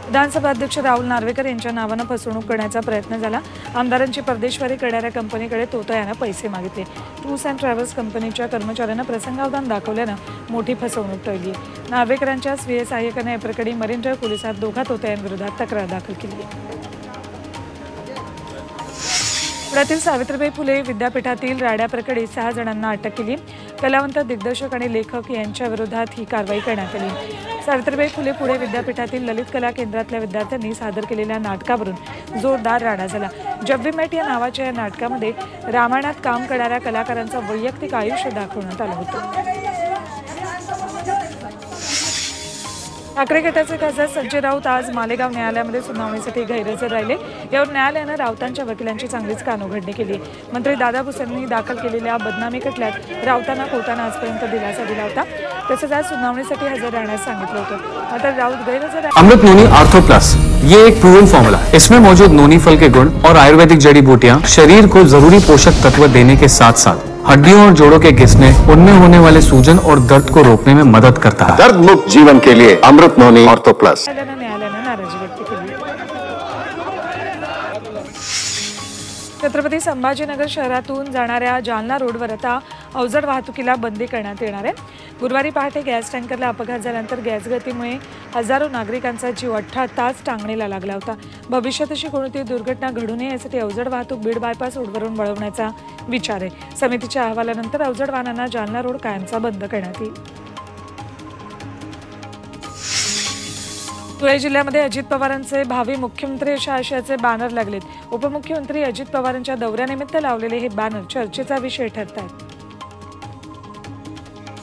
विधानसभा अध्यक्ष राहुल नार्वेकर यांच्या नावानं फसवणूक करण्याचा प्रयत्न झाला। आमदारांची परदेशवारी करणाऱ्या कंपनीकडे तोतयानं पैसे मागितले। टूर्स अँड ट्रॅव्हल्स कंपनीच्या कर्मचाऱ्यांना प्रसंगावधान दाखवल्यानं मोठी फसवणूक टळली। नार्वेकरांच्या स्वीय सहाय्यकाने या प्रकरणी मरीन ड्राइव्ह पोलिसात दोघा तोतयांविरोधात तक्रार दाखल केली आहे। पुण्यातील सावित्रीबाई फुले विद्यापीठातील राड्या प्रकरणी 6 जणांना अटक केली। कलावंत, दिग्दर्शक आणि लेखक यांच्या विरोधात ही कारवाई करण्यात आली। सावित्रीबाई फुले पुणे विद्यापीठातील ललित कला केंद्रातल्या विद्यार्थ्यांनी सादर केलेल्या नाटकावरून जोरदार राडा झाला। जब वी मेट या नावाच्या या नाटकामध्ये रामायणात काम करणाऱ्या कलाकारांचं वैयक्तिक आयुष्य दाखवण्यात आलं होतं। ठाकरे गटाचे खासदार संजय राऊत आज मालेगाव न्यायालयामध्ये सुनावणीसाठी गैरहजर राहिले। यावर न्यायालयानं राऊतांच्या वकिलांची चांगलीच कानउघडणी केली। मंत्री दादा भुसेंनी दाखल केलेल्या बदनामी खटल्यात राऊतांना कोर्टानं आजपर्यंत दिलासा दिला होता। तसंच आज सुनावणीसाठी हजर राहण्यास सांगितलं होतं। मात्र राऊत गैरहजर। अमृत नोनी आर्थो प्लस ये एक प्रूवन फॉर्मूला है। इसमें मौजूद नोनी फल के गुण और आयुर्वेदिक जड़ी बूटियां शरीर को जरूरी पोषक तत्व देने के साथ साथ हड्डियों और जोड़ों के घिसने, उनमें होने वाले सूजन और दर्द को रोकने में मदद करता है। दर्द मुक्त जीवन के लिए अमृत नोनी आर्थो प्लस। न्यायालयानं नाराजी व्यक्त केली। छत्रपती संभाजीनगर शहरातून जाणाऱ्या जालना रोडवर आता अवजड वाहतुकीला बंदी करण्यात येणार आहे। गुरुवारी पहाटे गॅस टँकरला अपघात झाल्यानंतर गॅस गळतीमुळे हजारो नागरिकांचा जीव 18 तास टांगणीला लागला होता। भविष्यात अशी कोणतीही दुर्घटना घडू नये यासाठी अवजड वाहतूक बीड बायपास रोडवरून वळवण्याचा विचार आहे। समितीच्या अहवालानंतर अवजड वाहनांना जालना रोड कायमचा बंद करण्यात येईल। धुळे जिल्ह्यामध्ये अजित पवारांचे भावी मुख्यमंत्री अशा आशयाचे बॅनर लागलेत। उपमुख्यमंत्री अजित पवारांच्या दौऱ्यानिमित्त लावलेले हे बॅनर चर्चेचा विषय ठरत आहेत।